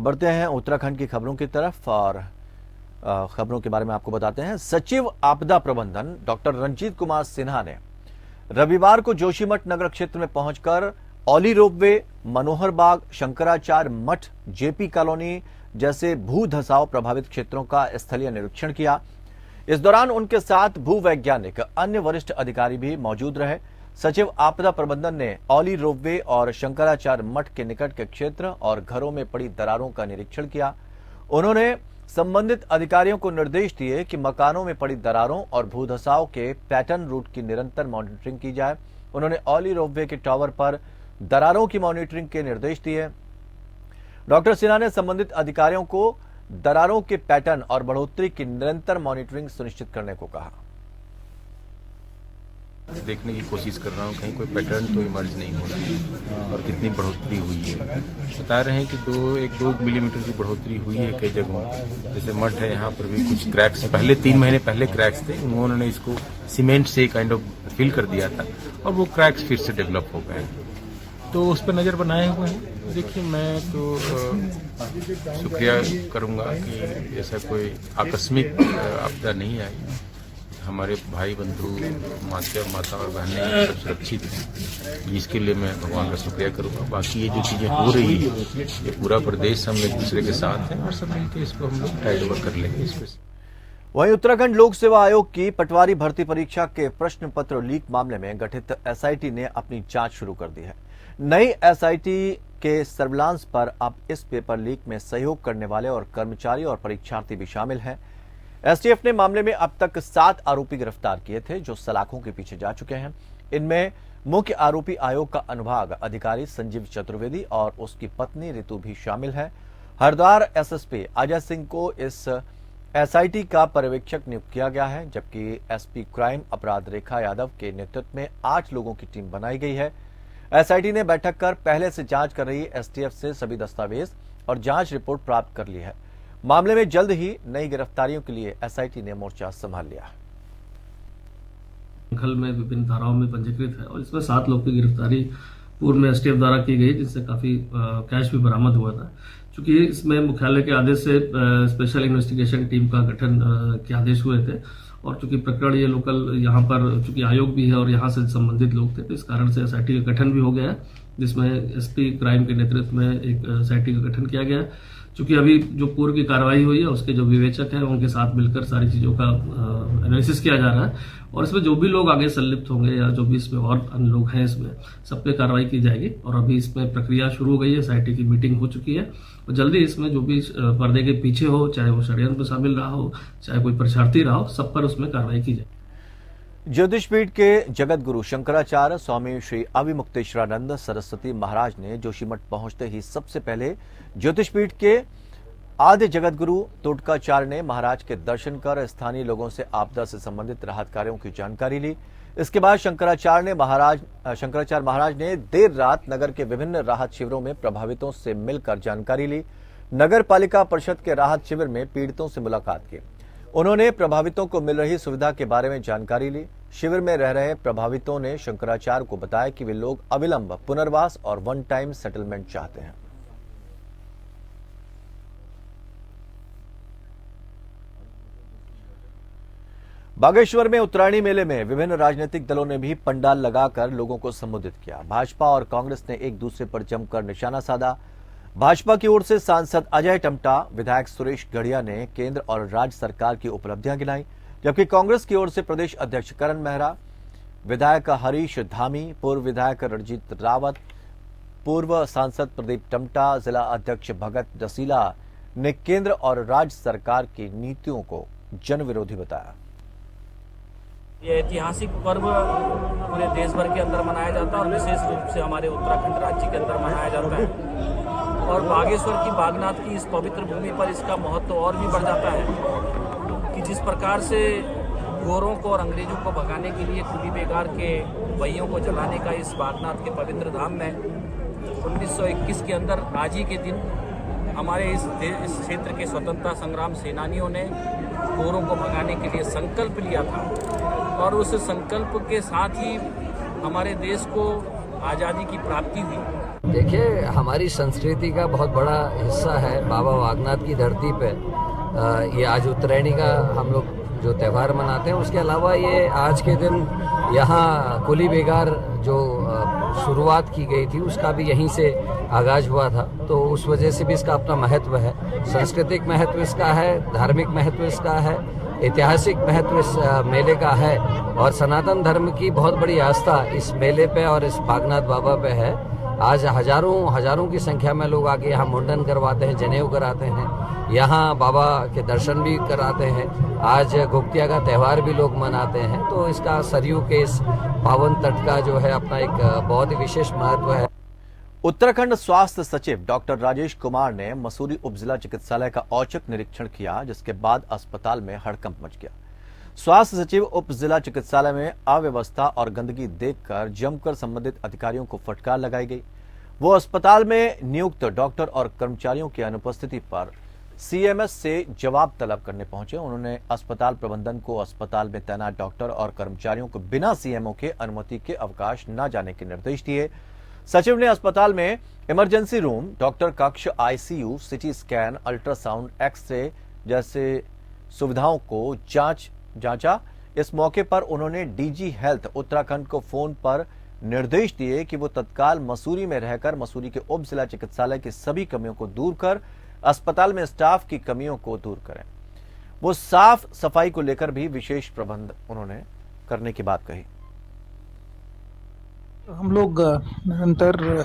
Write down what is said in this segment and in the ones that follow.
अब बढ़ते हैं उत्तराखंड की खबरों की तरफ और खबरों के बारे में आपको बताते हैं। सचिव आपदा प्रबंधन डॉक्टर रंजीत कुमार सिन्हा ने रविवार को जोशीमठ नगर क्षेत्र में पहुंचकर औली रोपवे, मनोहर बाग, शंकराचार्य मठ, जेपी कॉलोनी जैसे भू धसाव प्रभावित क्षेत्रों का स्थलीय निरीक्षण किया। इस दौरान उनके साथ भूवैज्ञानिक अन्य वरिष्ठ अधिकारी भी मौजूद रहे। सचिव आपदा प्रबंधन ने औली रोपवे और शंकराचार्य मठ के निकट के क्षेत्र और घरों में पड़ी दरारों का निरीक्षण किया। उन्होंने संबंधित अधिकारियों को निर्देश दिए कि मकानों में पड़ी दरारों और भूधसाव के पैटर्न रूट की निरंतर मॉनिटरिंग की जाए। उन्होंने औली रोपवे के टावर पर दरारों की मॉनिटरिंग के निर्देश दिए। डॉक्टर सिन्हा ने संबंधित अधिकारियों को दरारों के पैटर्न और बढ़ोतरी की निरंतर मॉनिटरिंग सुनिश्चित करने को कहा। देखने की कोशिश कर रहा हूँ कहीं कोई पैटर्न तो इमर्ज नहीं हो रहा है और कितनी बढ़ोतरी हुई है। बता रहे हैं कि 1-2 मिलीमीटर की बढ़ोतरी हुई है कई जगहों। जैसे मठ है, यहाँ पर भी कुछ क्रैक्स पहले 3 महीने पहले क्रैक्स थे, उन्होंने इसको सीमेंट से काइंड ऑफ फिल कर दिया था और वो क्रैक्स फिर से डेवलप हो गए हैं, तो उस पर नज़र बनाए हुए हैं। देखिए, मैं तो शुक्रिया करूँगा कि ऐसा कोई आकस्मिक आपदा नहीं आई। हमारे भाई बंधु माता और बहनें सब सुरक्षित हैं, इसके लिए मैं भगवान का शुक्रिया करूँगा। बाकी ये जो चीज़ें हो रही है, ये पूरा प्रदेश हम एक दूसरे के साथ हैं और सब मिलकर इसको हम लोग टाइड ओवर कर लेंगे इस पर। वहीं उत्तराखंड लोक सेवा आयोग की पटवारी भर्ती परीक्षा के प्रश्न पत्र लीक मामले में गठित एसआईटी ने अपनी जांच शुरू कर दी है। नई एसआईटी के सर्विलांस पर अब इस पेपर लीक में सहयोग करने वाले और कर्मचारी और परीक्षार्थी भी शामिल हैं। एसटीएफ ने मामले में अब तक 7 आरोपी गिरफ्तार किए थे जो सलाखों के पीछे जा चुके हैं। इनमें मुख्य आरोपी आयोग का अनुभाग अधिकारी संजीव चतुर्वेदी और उसकी पत्नी रितु भी शामिल है। हरिद्वार एसएसपी अजय सिंह को इस एसआईटी का पर्यवेक्षक नियुक्त किया गया है, जबकि एसपी क्राइम अपराध रेखा यादव के नेतृत्व में 8 लोगों की टीम बनाई गई है। एसआईटी ने बैठक कर पहले से जांच कर रही एसटीएफ से सभी दस्तावेज और जांच रिपोर्ट प्राप्त कर ली है। मामले में जल्द ही नई गिरफ्तारियों के लिए एसआईटी ने मोर्चा संभाल लिया। खल में विभिन्न धाराओं में पंजीकृत है और इसमें 7 लोग की गिरफ्तारी पूर्व में एसटीएफ द्वारा की गई, जिससे काफी कैश भी बरामद हुआ था। चूंकि इसमें मुख्यालय के आदेश से स्पेशल इन्वेस्टिगेशन टीम का गठन के आदेश हुए थे और चूंकि प्रकरण ये लोकल यहाँ पर चूंकि आयोग भी है और यहाँ से संबंधित लोग थे, तो इस कारण से एसआईटी का गठन भी हो गया है, जिसमें एसपी क्राइम के नेतृत्व में एक एसआईटी का गठन किया गया है। चूंकि अभी जो पूर्व की कार्रवाई हुई है उसके जो विवेचक हैं उनके साथ मिलकर सारी चीजों का एनालिसिस किया जा रहा है और इसमें जो भी लोग आगे संलिप्त होंगे या जो भी इसमें और अन्य लोग हैं इसमें सब पे कार्रवाई की जाएगी। और अभी इसमें प्रक्रिया शुरू हो गई है, एसआईटी की मीटिंग हो चुकी है और जल्दी इसमें जो भी पर्दे के पीछे हो, चाहे वो षड्यंत्र में शामिल रहा हो, चाहे कोई परीक्षार्थी रहा हो, सब पर उसमें कार्रवाई की जाए। ज्योतिषपीठ के जगत गुरु शंकराचार्य स्वामी श्री अविमुक्तेश्वरानंद सरस्वती महाराज ने जोशीमठ पहुंचते ही सबसे पहले ज्योतिषपीठ के आद्य जगत गुरु तोटकाचार्य ने महाराज के दर्शन कर स्थानीय लोगों से आपदा से संबंधित राहत कार्यों की जानकारी ली। इसके बाद शंकराचार्य महाराज ने देर रात नगर के विभिन्न राहत शिविरों में प्रभावितों से मिलकर जानकारी ली। नगर पालिका परिषद के राहत शिविर में पीड़ितों से मुलाकात की। उन्होंने प्रभावितों को मिल रही सुविधा के बारे में जानकारी ली। शिविर में रह रहे प्रभावितों ने शंकराचार्य को बताया कि वे लोग अविलंब पुनर्वास और वन टाइम सेटलमेंट चाहते हैं। बागेश्वर में उत्तरायणी मेले में विभिन्न राजनीतिक दलों ने भी पंडाल लगाकर लोगों को संबोधित किया। भाजपा और कांग्रेस ने एक दूसरे पर जमकर निशाना साधा। भाजपा की ओर से सांसद अजय टमटा, विधायक सुरेश गढ़िया ने केंद्र और राज्य सरकार की उपलब्धियां गिनाई, जबकि कांग्रेस की ओर से प्रदेश अध्यक्ष करण मेहरा, विधायक हरीश धामी, पूर्व विधायक रणजीत रावत, पूर्व सांसद प्रदीप टमटा, जिला अध्यक्ष भगत डसीला ने केंद्र और राज्य सरकार की नीतियों को जन विरोधी बताया। ये ऐतिहासिक पर्व पूरे देश भर के अंदर मनाया जाता है और विशेष रूप से हमारे उत्तराखंड राज्य के अंदर मनाया जाता है और बागेश्वर की बागनाथ की इस पवित्र भूमि पर इसका महत्व और भी बढ़ जाता है कि जिस प्रकार से गोरों को और अंग्रेजों को भगाने के लिए खुली बेगार के पहियों को जलाने का इस बागनाथ के पवित्र धाम में 1921 के अंदर आज ही के दिन हमारे इस क्षेत्र के स्वतंत्रता संग्राम सेनानियों ने गोरों को भगाने के लिए संकल्प लिया था और उस संकल्प के साथ ही हमारे देश को आज़ादी की प्राप्ति हुई। देखिए, हमारी संस्कृति का बहुत बड़ा हिस्सा है बाबा वागनाथ की धरती पे ये आज उत्तरायणी का हम लोग जो त्यौहार मनाते हैं। उसके अलावा ये आज के दिन यहाँ कुली बेगार जो शुरुआत की गई थी उसका भी यहीं से आगाज हुआ था, तो उस वजह से भी इसका अपना महत्व है। सांस्कृतिक महत्व इसका है, धार्मिक महत्व इसका है, ऐतिहासिक महत्व इस मेले का है और सनातन धर्म की बहुत बड़ी आस्था इस मेले पे और इस वागनाथ बाबा पे है। आज हजारों की संख्या में लोग आके यहाँ मुंडन करवाते हैं, जनेऊ कराते हैं, यहाँ बाबा के दर्शन भी कराते हैं। आज घुघतिया का त्यौहार भी लोग मनाते हैं, तो इसका सरयू के इस पावन तट का जो है अपना एक बहुत ही विशेष महत्व है। उत्तराखंड स्वास्थ्य सचिव डॉक्टर राजेश कुमार ने मसूरी उप जिला चिकित्सालय का औचक निरीक्षण किया, जिसके बाद अस्पताल में हड़कंप मच गया। स्वास्थ्य सचिव उप जिला चिकित्सालय में अव्यवस्था और गंदगी देखकर जमकर संबंधित अधिकारियों को फटकार लगाई गई। वो अस्पताल में नियुक्त डॉक्टर और कर्मचारियों की अनुपस्थिति पर सीएमएस से जवाब तलब करने पहुंचे। उन्होंने अस्पताल प्रबंधन को अस्पताल में तैनात डॉक्टर और कर्मचारियों को बिना सीएमओ के अनुमति के अवकाश न जाने के निर्देश दिए। सचिव ने अस्पताल में इमरजेंसी रूम, डॉक्टर कक्ष, ICU, CT scan, ultrasound, x ray जैसे सुविधाओं को जांचा। इस मौके पर उन्होंने डीजी हेल्थ उत्तराखंड को फोन पर निर्देश दिए कि वो तत्काल मसूरी में रहकर मसूरी के उप जिला चिकित्सालय की सभी कमियों को दूर कर अस्पताल में स्टाफ की कमियों को दूर करें। वो साफ सफाई को लेकर भी विशेष प्रबंध उन्होंने करने की बात कही। हम लोग निरंतर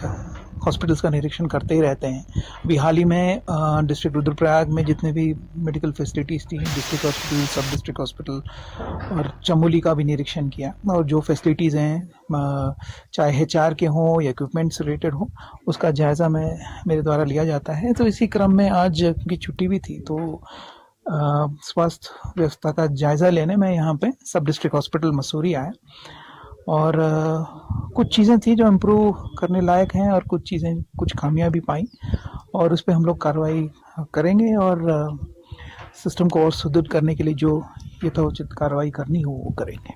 हॉस्पिटल्स का निरीक्षण करते ही रहते हैं। अभी हाल ही में डिस्ट्रिक्ट रुद्रप्रयाग में जितने भी मेडिकल फैसिलिटीज़ थी, डिस्ट्रिक्ट हॉस्पिटल, सब डिस्ट्रिक्ट हॉस्पिटल और चमोली का भी निरीक्षण किया और जो फैसिलिटीज़ हैं चाहे एचआर के हों या इक्विपमेंट्स रिलेटेड हो, उसका जायज़ा मेरे द्वारा लिया जाता है। तो इसी क्रम में आज की छुट्टी भी थी, तो स्वास्थ्य व्यवस्था का जायज़ा लेने में यहाँ पे सब डिस्ट्रिक्ट हॉस्पिटल मसूरी आया और कुछ चीज़ें थी जो इम्प्रूव करने लायक हैं और कुछ खामियां भी पाई और उस पर हम लोग कार्रवाई करेंगे और सिस्टम को और सुदृढ़ करने के लिए जो यथोचित कार्रवाई करनी हो वो करेंगे।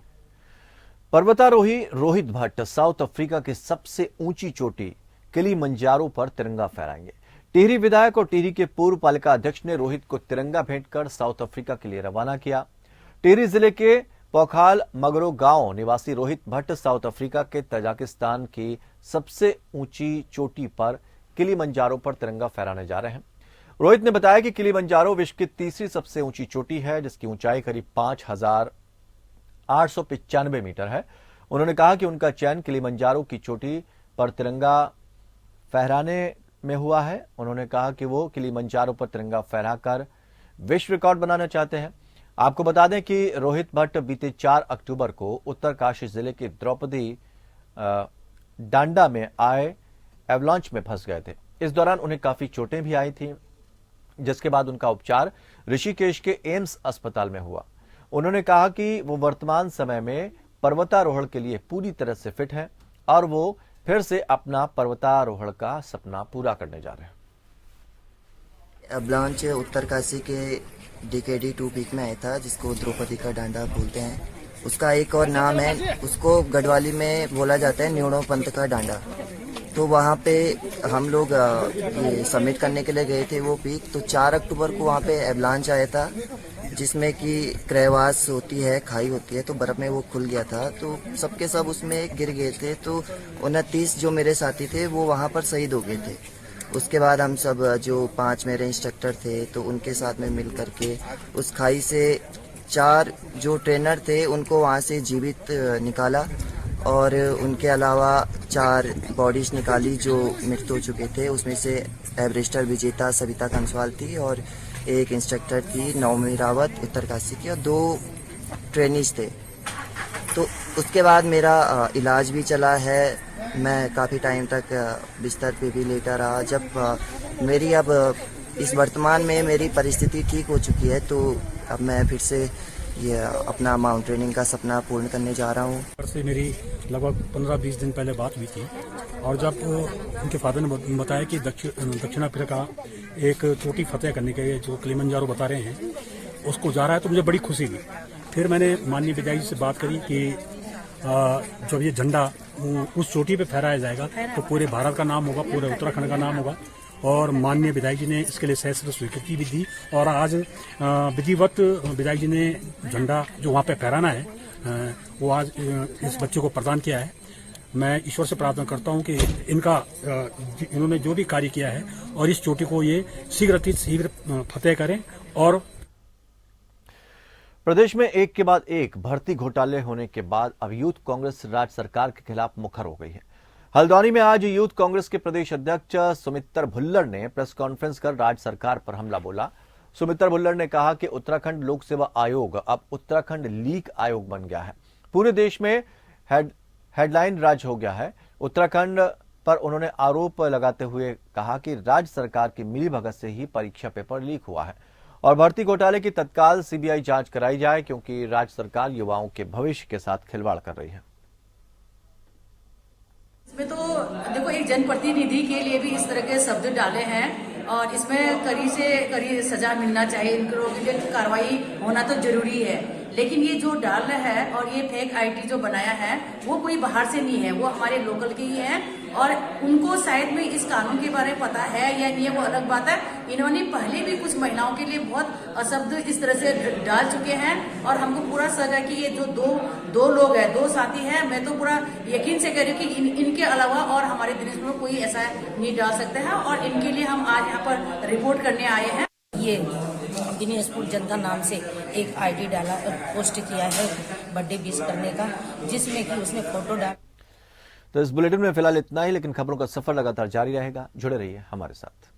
पर्वतारोही रोहित भट्ट साउथ अफ्रीका की सबसे ऊंची चोटी किलिमंजारो पर तिरंगा फहराएंगे। टिहरी विधायक और टिहरी के पूर्व पालिका अध्यक्ष ने रोहित को तिरंगा भेंट कर साउथ अफ्रीका के लिए रवाना किया। टिहरी जिले के पोखाल मगरो गांव निवासी रोहित भट्ट साउथ अफ्रीका के तजाकिस्तान की सबसे ऊंची चोटी पर किलिमंजारो पर तिरंगा फहराने जा रहे हैं। रोहित ने बताया कि किलिमंजारो विश्व की तीसरी सबसे ऊंची चोटी है, जिसकी ऊंचाई करीब 5,895 मीटर है। उन्होंने कहा कि उनका चयन किलिमंजारो की चोटी पर तिरंगा फहराने में हुआ है। उन्होंने कहा कि वो किलिमंजारो पर तिरंगा फहराकर विश्व रिकॉर्ड बनाना चाहते हैं। आपको बता दें कि रोहित भट्ट बीते 4 अक्टूबर को उत्तरकाशी जिले के द्रौपदी डांडा में आए एवलांच में फंस गए थे। इस दौरान उन्हें काफी चोटें भी आई थी, जिसके बाद उनका उपचार ऋषिकेश के एम्स अस्पताल में हुआ। उन्होंने कहा कि वो वर्तमान समय में पर्वतारोहण के लिए पूरी तरह से फिट है और वो फिर से अपना पर्वतारोहण का सपना पूरा करने जा रहे हैं। एवलांच उत्तरकाशी के DKD 2 पीक में आया था, जिसको द्रौपदी का डांडा बोलते हैं। उसका एक और नाम है, उसको गढ़वाली में बोला जाता है न्यूणो पंथ का डांडा। तो वहाँ पे हम लोग ये सबमिट करने के लिए गए थे वो पीक। तो 4 अक्टूबर को वहाँ पे एवलांच आया था, जिसमें कि क्रेवास होती है, खाई होती है, तो बर्फ में वो खुल गया था। तो सबके सब उसमें गिर गए थे। तो 29 जो मेरे साथी थे वो वहाँ पर शहीद हो गए थे। उसके बाद हम सब जो 5 मेरे इंस्ट्रक्टर थे, तो उनके साथ में मिल करके उस खाई से 4 जो ट्रेनर थे उनको वहाँ से जीवित निकाला और उनके अलावा 4 बॉडीज निकाली जो मृत हो चुके थे। उसमें से एवरेस्टर विजेता सविता कंसवाल थी और एक इंस्ट्रक्टर थी नवमी रावत उत्तरकाशी की और 2 ट्रेनिज थे। तो उसके बाद मेरा इलाज भी चला है। मैं काफ़ी टाइम तक बिस्तर पे भी लेटा रहा। जब मेरी अब इस वर्तमान में मेरी परिस्थिति ठीक हो चुकी है, तो अब मैं फिर से ये अपना माउंटेनिंग का सपना पूर्ण करने जा रहा हूँ। से मेरी लगभग 15-20 दिन पहले बात हुई थी और जब उनके फादर ने बताया कि दक्षिण अफ्रीका एक चोटी फतेह करने के जो किलिमंजारो बता रहे हैं उसको जा रहा है, तो मुझे बड़ी खुशी हुई। फिर मैंने माननीय विधायक जी से बात करी कि जब ये झंडा उस चोटी पे फहराया जाएगा तो पूरे भारत का नाम होगा, पूरे उत्तराखंड का नाम होगा। और माननीय विधायक जी ने इसके लिए सहस्त्र स्वीकृति भी दी और आज विधिवत विधायक जी ने झंडा जो वहाँ पे फहराना है वो आज इस बच्चे को प्रदान किया है। मैं ईश्वर से प्रार्थना करता हूँ कि इन्होंने जो भी कार्य किया है और इस चोटी को ये शीघ्र फतेह करें। और प्रदेश में एक के बाद एक भर्ती घोटाले होने के बाद अब यूथ कांग्रेस राज्य सरकार के खिलाफ मुखर हो गई है। हल्द्वानी में आज यूथ कांग्रेस के प्रदेश अध्यक्ष सुमित्र भुल्लर ने प्रेस कॉन्फ्रेंस कर राज्य सरकार पर हमला बोला। सुमित्र भुल्लर ने कहा कि उत्तराखंड लोक सेवा आयोग अब उत्तराखंड लीक आयोग बन गया है। पूरे देश में हेडलाइन राज हो गया है। उत्तराखंड पर उन्होंने आरोप लगाते हुए कहा कि राज्य सरकार की मिलीभगत से ही परीक्षा पेपर लीक हुआ है और भर्ती घोटाले की तत्काल सीबीआई जांच कराई जाए, क्योंकि राज्य सरकार युवाओं के भविष्य के साथ खिलवाड़ कर रही है। इसमें तो देखो, एक जनप्रतिनिधि के लिए भी इस तरह के शब्द डाले हैं और इसमें कड़ी से कड़ी सजा मिलना चाहिए। इन लोगों के लिए कार्रवाई होना तो जरूरी है, लेकिन ये जो डाल रहा है और ये फेक आईडी जो बनाया है वो कोई बाहर से नहीं है, वो हमारे लोकल के ही है और उनको शायद में इस कानून के बारे में पता है या नहीं है वो अलग बात है। इन्होंने पहले भी कुछ महिलाओं के लिए बहुत अशब्द इस तरह से डाल चुके हैं और हमको पूरा सजा कि ये जो दो लोग हैं, दो साथी हैं, मैं तो पूरा यकीन से कह रही हूँ कि इनके अलावा और हमारे देश में कोई ऐसा नहीं डाल सकता है और इनके लिए हम आज यहाँ पर रिपोर्ट करने आए हैं। ये दिनेशपुर जनता नाम से एक आईडी डाला पोस्ट किया है बर्थडे विश करने का, जिसमें कि उसने फोटो डाल। तो इस बुलेटिन में फिलहाल इतना ही, लेकिन खबरों का सफर लगातार जारी रहेगा। जुड़े रहिए हमारे साथ।